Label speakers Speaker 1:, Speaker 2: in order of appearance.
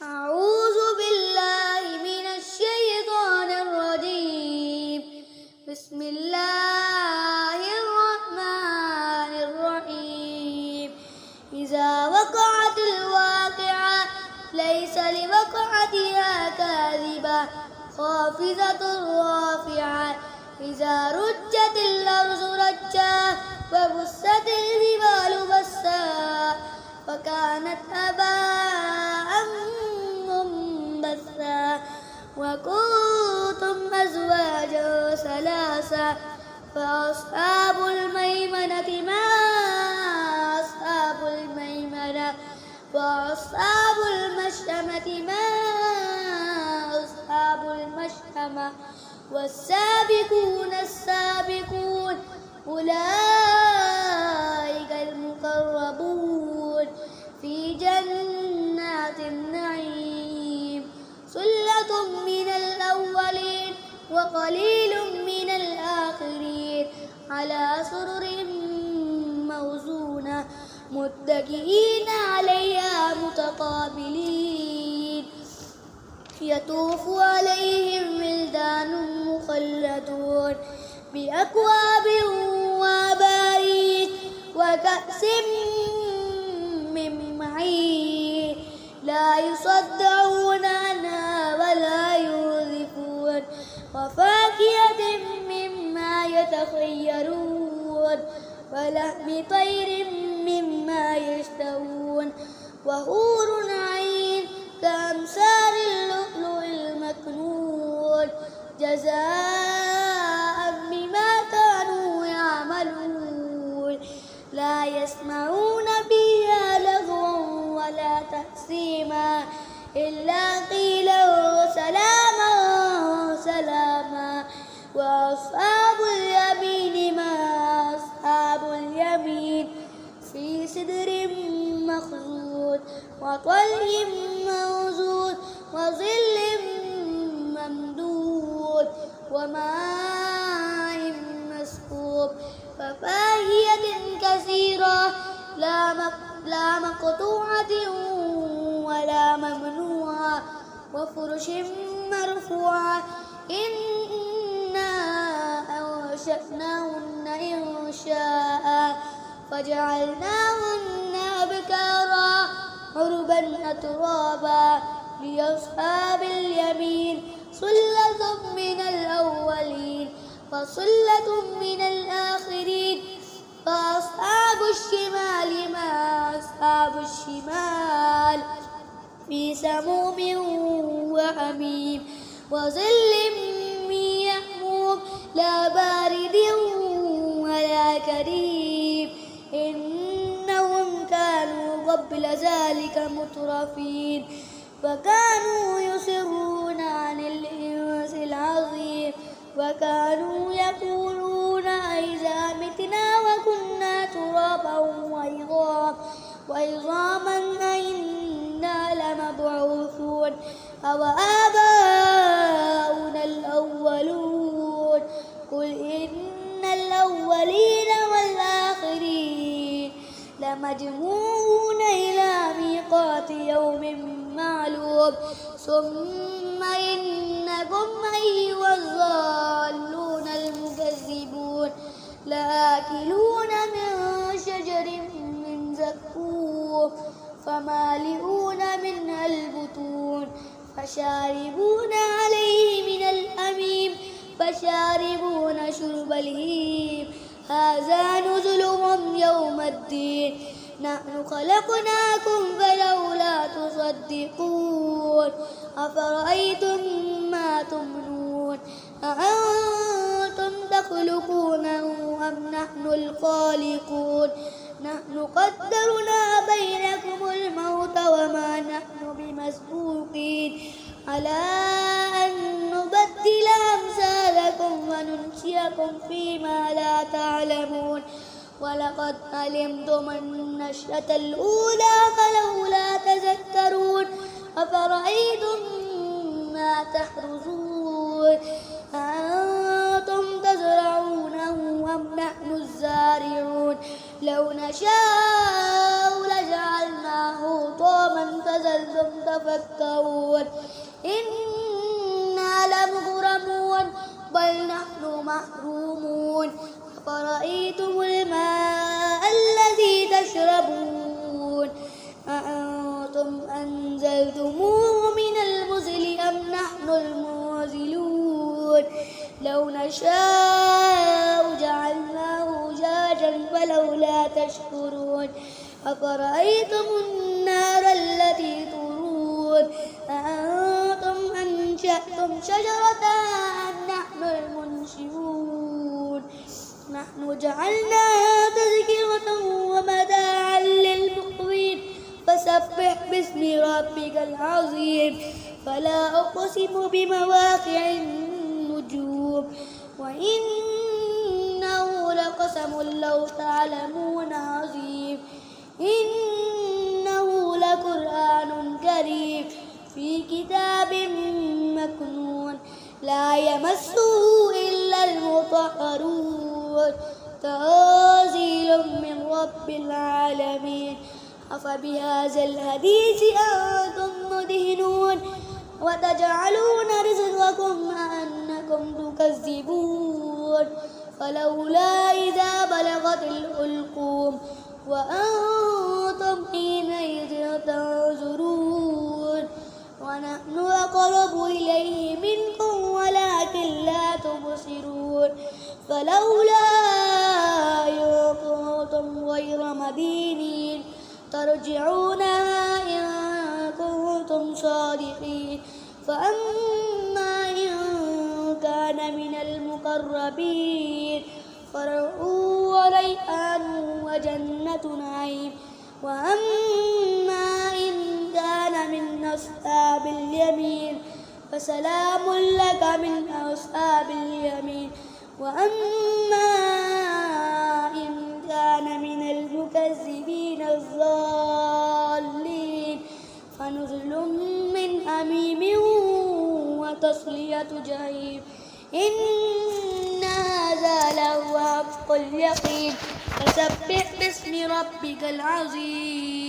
Speaker 1: أعوذ بالله من الشيطان الرجيم. بسم الله الرحمن الرحيم. إذا وقعت الواقعة ليس لوقعتها كاذبة خافضة رافعة. إذا رجت الأرض رجا وبست الجبال بسا فكانت هباء منبثا وكنتم أزواجا ثلاثا فأصحاب الميمنة ما أصحاب الميمنة وأصحاب المشأمة ما أصحاب المشأمة والسابقون السابقون أولئك المقربون في جنات النعيم. ثلة من الأولين وقليل من الآخرين على سرر موزونة متكئين عليها متقابلين. يطوف عليهم ولدان مخلدون بأكواب وأباريق وكأس من معين لا يصدعون عنها ولا ينزفون وفاكهة مما يتخيرون ولحم طير مما يشتهون وحور عين كأمثال اللؤلؤ المكنون جزاء بما كانوا يعملون. لا يسمعون فيها لغوا ولا تأثيما إلا قيلا سلاما سلاما. وأصحاب اليمين ما أصحاب اليمين في سدر مخضود وطلح منضود وظل ممدود وماء مسكوب وفاكهة كثيرة لا مقطوعة ولا ممنوعة وفرش مرفوعة. إنا أنشأناهن إنشاء فجعلناهن أبكارا عربا أترابا لأصحاب اليمين ثلة من الأولين وثلة من الآخرين. فأصحاب الشمال ما أصحاب الشمال في سموم وحميم وظل من يحموم لا بارد ولا كريم. إنهم كانوا قبل ذلك مترفين وكانوا يصرون عن الإنس العظيم وكانوا يقولون أئذا متنا وكنا ترابا وعظاما أئنا لمبعوثون أو آباؤنا الأولون. قل إن الأولين والآخرين لمجموعون إلى ميقات يوم معلوم. ثم إنكم أيها الضالون المكذبون لآكلون من شجر من زقوم فمالئون منها البطون فشاربون عليه من الحميم فشاربون شرب الهيم. هذا نزلهم يوم الدين. نحن خلقناكم فلولا تصدقون. أفرأيتم ما تمنون أأنتم تخلقونه أم نحن الخالقون. نحن قدرنا بينكم الموت وما نحن بمسبوقين على أن نبدل أمثالكم وننشئكم فيما لا تعلمون. ولقد علمتم النشأة الأولى فلولا تذكرون. أفرأيتم ما تحرثون أنتم تزرعونه أم نحن الزارعون. لو نشاء لجعلناه طاما اعتزلتم تفكرون إنا لمغرمون بل نحن محرومون أفرأيتم الماء الذي تشربون أأنتم أنزلتموه من المزن أم نحن المنزلون لو نشاء جعلناه أجاجا فلولا تشكرون أفرأيتم النار التي تورون أأنتم أنشأتم شجرتها أم نحن المنشئون نحن جعلناها تذكرة ومتاعا للمقوين فسبح باسم ربك العظيم فلا أقسم بمواقع النجوم وإنه لقسم لو تعلمون عظيم إنه لقرآن كريم في كتاب مكنون لا يمسه إلا المطهرون تنزيل من رب العالمين أفبهذا الحديث أنتم مدهنون وتجعلون رزقكم أنكم تكذبون فلولا إذا بلغت الحلقوم وأنتم حينئذ تنظرون ونحن أقرب إليه منكم ولكن لا تبصرون فلولا إن كنتم غير مدينين ترجعونها إن كنتم صادقين فأما إن كان من المقربين فرح وريحان وجنة نعيم وأما إن كان من أصحاب اليمين فسلام لك من أصحاب اليمين وأما إن كان من المكذبين الضالين فنزل من حميم وتصلية جحيم إن هذا لهو حق اليقين فسبح باسم ربك العظيم